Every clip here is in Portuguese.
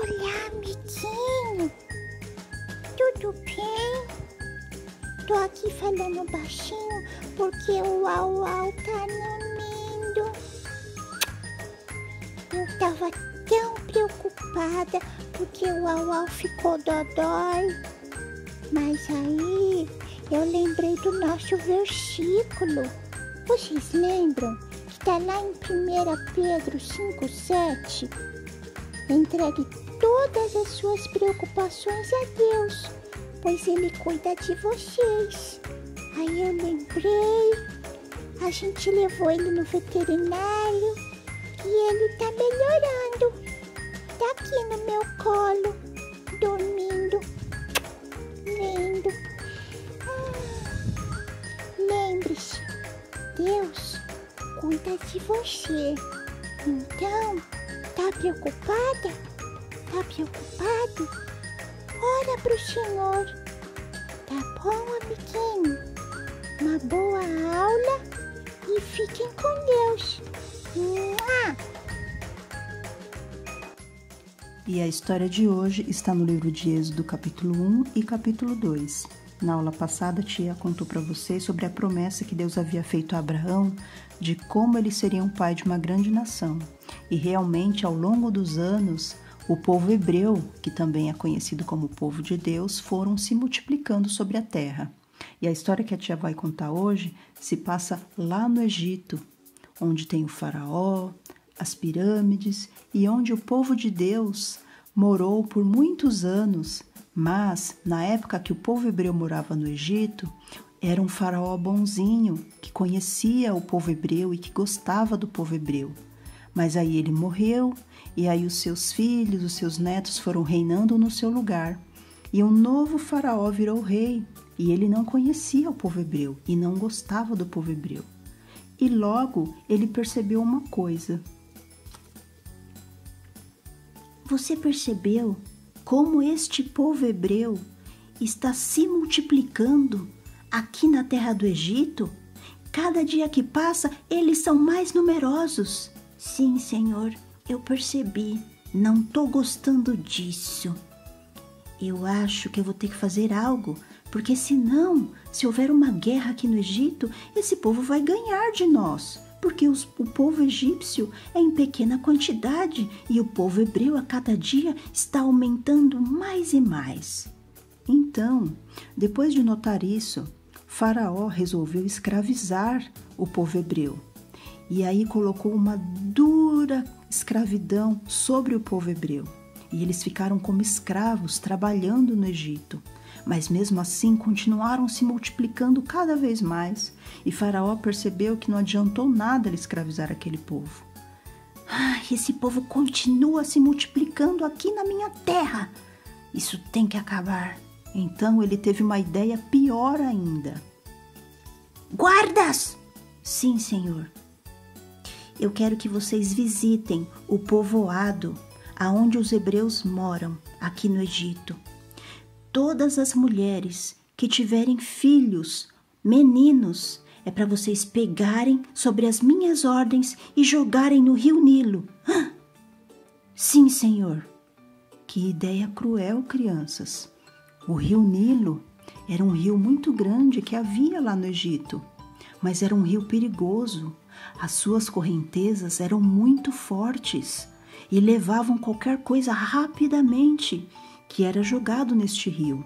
Olá, amiguinho. Tudo bem? Tô aqui falando baixinho porque o Uau tá dormindo. Eu tava tão preocupada porque o Uau ficou dodói. Mas aí eu lembrei do nosso versículo. Vocês lembram que tá lá em 1 Pedro 5,7? Entregue todas as suas preocupações a Deus, pois Ele cuida de vocês. Aí eu lembrei, a gente levou ele no veterinário e ele tá melhorando. Tá aqui no meu colo, dormindo, lindo. Lembre-se, Deus cuida de você. Então, tá preocupada? Tá preocupado? Ora pro Senhor. Tá bom, amiguinho? Uma boa aula e fiquem com Deus. E a história de hoje está no livro de Êxodo, capítulo 1 e capítulo 2. Na aula passada, a tia contou para vocês sobre a promessa que Deus havia feito a Abraão de como ele seria um pai de uma grande nação. E realmente, ao longo dos anos, o povo hebreu, que também é conhecido como povo de Deus, foram se multiplicando sobre a terra. E a história que a tia vai contar hoje se passa lá no Egito, onde tem o faraó, as pirâmides e onde o povo de Deus morou por muitos anos. Mas, na época que o povo hebreu morava no Egito, era um faraó bonzinho, que conhecia o povo hebreu e que gostava do povo hebreu. Mas aí ele morreu, e aí os seus filhos, os seus netos foram reinando no seu lugar. E um novo faraó virou rei, e ele não conhecia o povo hebreu e não gostava do povo hebreu. E logo ele percebeu uma coisa. Você percebeu como este povo hebreu está se multiplicando aqui na terra do Egito? Cada dia que passa, eles são mais numerosos. Sim, Senhor, eu percebi. Não estou gostando disso. Eu acho que eu vou ter que fazer algo, porque senão, se houver uma guerra aqui no Egito, esse povo vai ganhar de nós. Porque o povo egípcio é em pequena quantidade e o povo hebreu a cada dia está aumentando mais e mais. Então, depois de notar isso, Faraó resolveu escravizar o povo hebreu. E aí colocou uma dura escravidão sobre o povo hebreu. E eles ficaram como escravos trabalhando no Egito. Mas mesmo assim continuaram se multiplicando cada vez mais. E Faraó percebeu que não adiantou nada ele escravizar aquele povo. Esse povo continua se multiplicando aqui na minha terra. Isso tem que acabar. Então ele teve uma ideia pior ainda. Guardas! Sim, Senhor. Eu quero que vocês visitem o povoado aonde os hebreus moram, aqui no Egito. Todas as mulheres que tiverem filhos, meninos, é para vocês pegarem sobre as minhas ordens e jogarem no rio Nilo. Sim, Senhor. Que ideia cruel, crianças. O rio Nilo era um rio muito grande que havia lá no Egito, mas era um rio perigoso. As suas correntezas eram muito fortes e levavam qualquer coisa rapidamente que era jogado neste rio.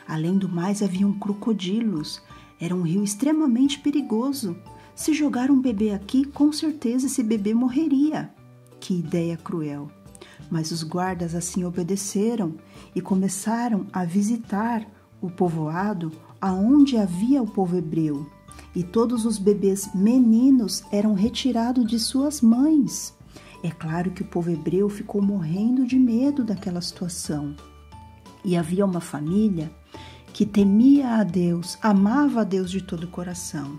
Além do mais, haviam crocodilos. Era um rio extremamente perigoso. Se jogar um bebê aqui, com certeza esse bebê morreria. Que ideia cruel! Mas os guardas assim obedeceram e começaram a visitar o povoado aonde havia o povo hebreu. E todos os bebês meninos eram retirados de suas mães. É claro que o povo hebreu ficou morrendo de medo daquela situação. E havia uma família que temia a Deus, amava a Deus de todo o coração.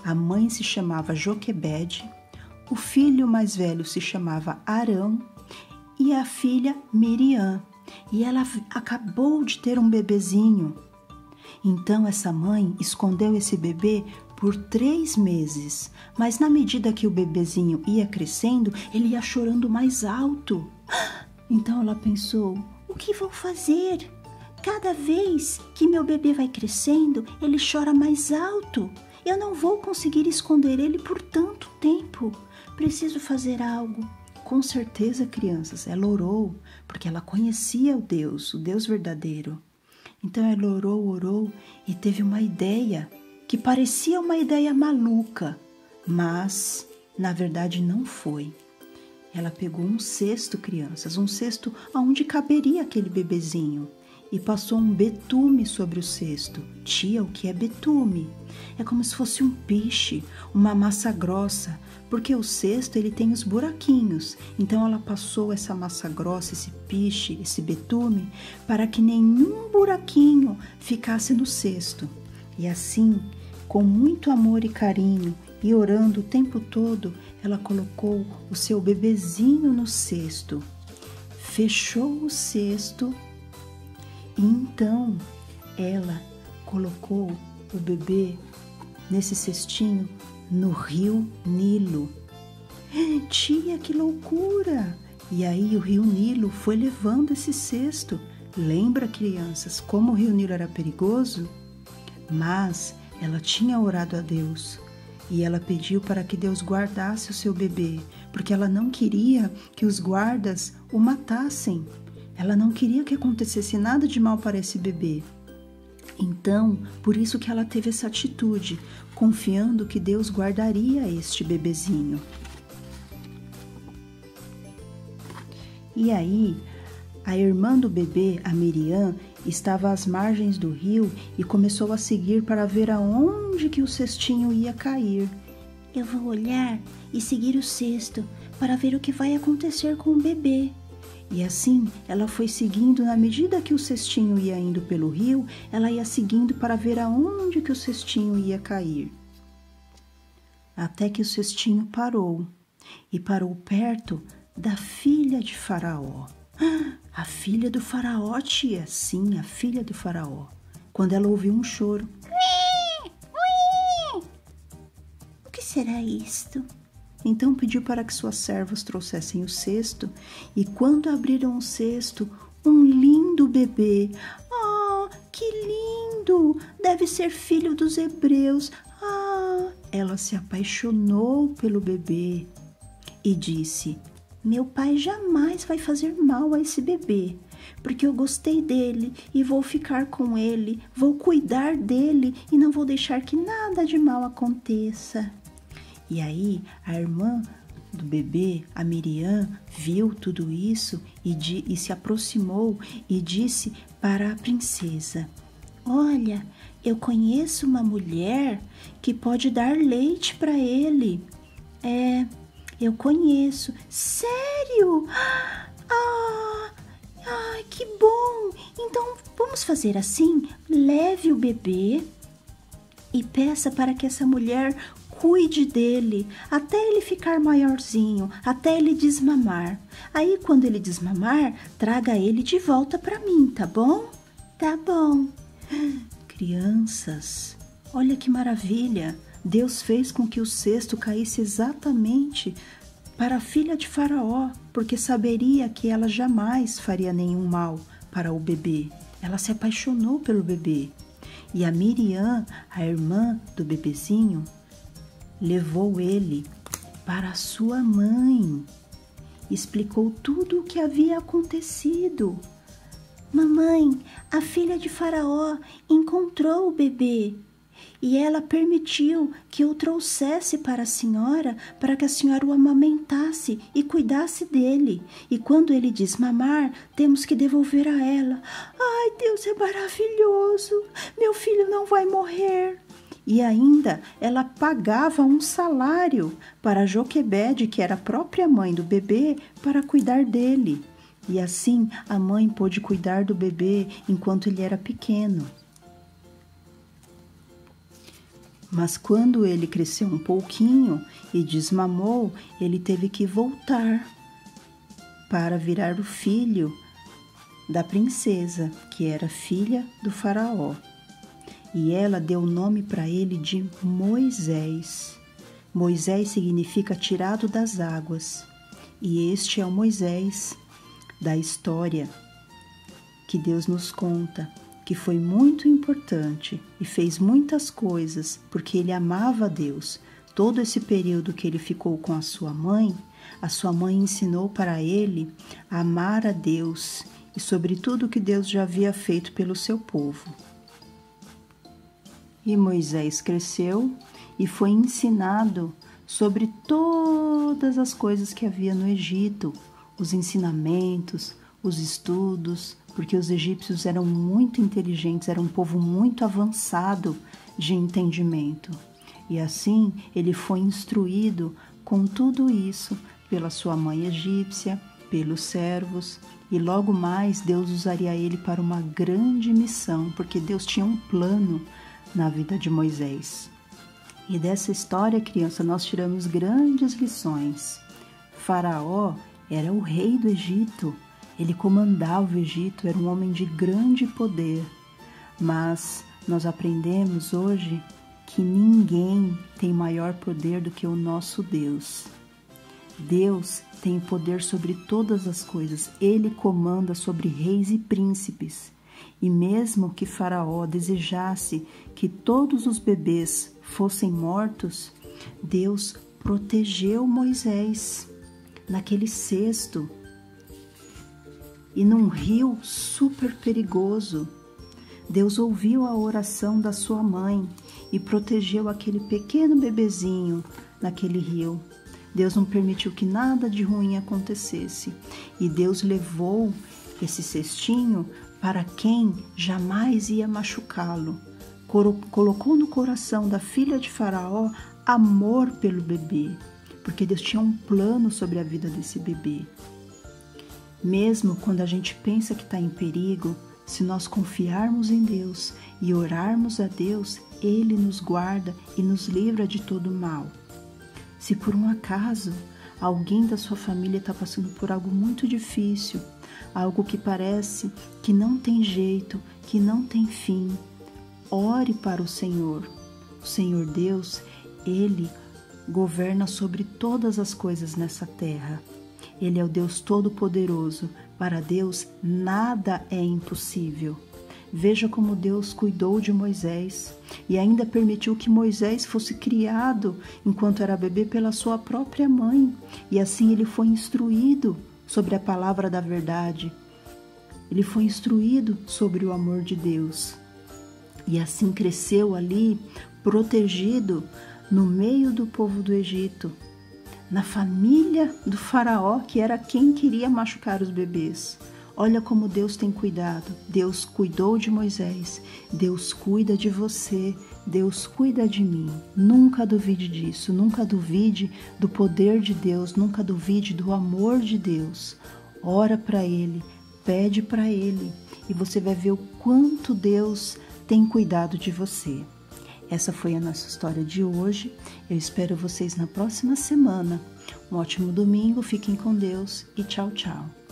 A mãe se chamava Joquebede, o filho mais velho se chamava Arão e a filha Miriam. E ela acabou de ter um bebezinho. Então essa mãe escondeu esse bebê por 3 meses, mas na medida que o bebezinho ia crescendo, ele ia chorando mais alto. Então ela pensou: o que vou fazer? Cada vez que meu bebê vai crescendo, ele chora mais alto. Eu não vou conseguir esconder ele por tanto tempo. Preciso fazer algo. Com certeza, crianças, ela orou, porque ela conhecia o Deus verdadeiro. Então ela orou e teve uma ideia que parecia uma ideia maluca, mas na verdade não foi. Ela pegou um cesto, crianças, um cesto onde caberia aquele bebezinho, e passou um betume sobre o cesto. Tia, o que é betume? É como se fosse um piche, uma massa grossa, porque o cesto ele tem os buraquinhos. Então ela passou essa massa grossa, esse piche, esse betume, para que nenhum buraquinho ficasse no cesto. E assim, com muito amor e carinho, e orando o tempo todo, ela colocou o seu bebezinho no cesto, fechou o cesto e então ela colocou o bebê nesse cestinho no rio Nilo. Tia, que loucura! E aí o rio Nilo foi levando esse cesto. Lembra, crianças, como o rio Nilo era perigoso? Mas ela tinha orado a Deus. E ela pediu para que Deus guardasse o seu bebê, porque ela não queria que os guardas o matassem. Ela não queria que acontecesse nada de mal para esse bebê. Então, por isso que ela teve essa atitude, confiando que Deus guardaria este bebezinho. E aí, a irmã do bebê, a Miriam, estava às margens do rio e começou a seguir para ver aonde que o cestinho ia cair. Eu vou olhar e seguir o cesto para ver o que vai acontecer com o bebê. E assim, ela foi seguindo, na medida que o cestinho ia indo pelo rio, ela ia seguindo para ver aonde que o cestinho ia cair. Até que o cestinho parou, e parou perto da filha de Faraó. A filha do Faraó, tia, sim, a filha do Faraó. Quando ela ouviu um choro. O que será isto? Então pediu para que suas servas trouxessem o cesto, e quando abriram o cesto, um lindo bebê. Ah, que lindo! Deve ser filho dos hebreus. Ah! Ela se apaixonou pelo bebê e disse: meu pai jamais vai fazer mal a esse bebê, porque eu gostei dele e vou ficar com ele, vou cuidar dele e não vou deixar que nada de mal aconteça. E aí a irmã do bebê, a Miriam, viu tudo isso e se aproximou e disse para a princesa: olha, eu conheço uma mulher que pode dar leite para ele. Eu conheço. Sério? Que bom! Então vamos fazer assim: leve o bebê e peça para que essa mulher cuide dele até ele ficar maiorzinho, até ele desmamar. Aí quando ele desmamar, traga ele de volta para mim, tá bom? Tá bom. Crianças, olha que maravilha! Deus fez com que o cesto caísse exatamente para a filha de Faraó, porque saberia que ela jamais faria nenhum mal para o bebê. Ela se apaixonou pelo bebê. E a Miriam, a irmã do bebezinho, levou ele para a sua mãe. Explicou tudo o que havia acontecido. Mamãe, a filha de Faraó encontrou o bebê. E ela permitiu que eu trouxesse para a senhora, para que a senhora o amamentasse e cuidasse dele. E quando ele desmamar, temos que devolver a ela. Ai, Deus é maravilhoso! Meu filho não vai morrer. E ainda ela pagava um salário para Joquebede, que era a própria mãe do bebê, para cuidar dele. E assim a mãe pôde cuidar do bebê enquanto ele era pequeno. Mas quando ele cresceu um pouquinho e desmamou, ele teve que voltar para virar o filho da princesa, que era filha do faraó. E ela deu o nome para ele de Moisés. Moisés significa tirado das águas. E este é o Moisés da história que Deus nos conta, que foi muito importante e fez muitas coisas porque ele amava a Deus. Todo esse período que ele ficou com a sua mãe ensinou para ele a amar a Deus e sobre tudo que Deus já havia feito pelo seu povo. E Moisés cresceu e foi ensinado sobre todas as coisas que havia no Egito, os ensinamentos, os estudos, porque os egípcios eram muito inteligentes, era um povo muito avançado de entendimento. E assim ele foi instruído com tudo isso pela sua mãe egípcia, pelos servos, e logo mais Deus usaria ele para uma grande missão, porque Deus tinha um plano na vida de Moisés. E dessa história, criança, nós tiramos grandes lições. Faraó era o rei do Egito, ele comandava o Egito, era um homem de grande poder. Mas nós aprendemos hoje que ninguém tem maior poder do que o nosso Deus. Deus tem poder sobre todas as coisas, ele comanda sobre reis e príncipes. E mesmo que Faraó desejasse que todos os bebês fossem mortos, Deus protegeu Moisés naquele cesto e num rio super perigoso. Deus ouviu a oração da sua mãe e protegeu aquele pequeno bebezinho naquele rio. Deus não permitiu que nada de ruim acontecesse. E Deus levou esse cestinho para quem jamais ia machucá-lo. Colocou no coração da filha de Faraó amor pelo bebê, porque Deus tinha um plano sobre a vida desse bebê. Mesmo quando a gente pensa que está em perigo, se nós confiarmos em Deus e orarmos a Deus, Ele nos guarda e nos livra de todo mal. Se por um acaso alguém da sua família está passando por algo muito difícil, algo que parece que não tem jeito, que não tem fim, ore para o Senhor. O Senhor Deus, Ele governa sobre todas as coisas nessa terra. Ele é o Deus Todo-Poderoso. Para Deus, nada é impossível. Veja como Deus cuidou de Moisés e ainda permitiu que Moisés fosse criado enquanto era bebê pela sua própria mãe. E assim ele foi instruído sobre a palavra da verdade. Ele foi instruído sobre o amor de Deus. E assim cresceu ali, protegido, no meio do povo do Egito, na família do faraó, que era quem queria machucar os bebês. Olha como Deus tem cuidado. Deus cuidou de Moisés. Deus cuida de você. Deus cuida de mim. Nunca duvide disso. Nunca duvide do poder de Deus. Nunca duvide do amor de Deus. Ora para Ele. Pede para Ele. E você vai ver o quanto Deus tem cuidado de você. Essa foi a nossa história de hoje. Eu espero vocês na próxima semana. Um ótimo domingo. Fiquem com Deus e tchau, tchau.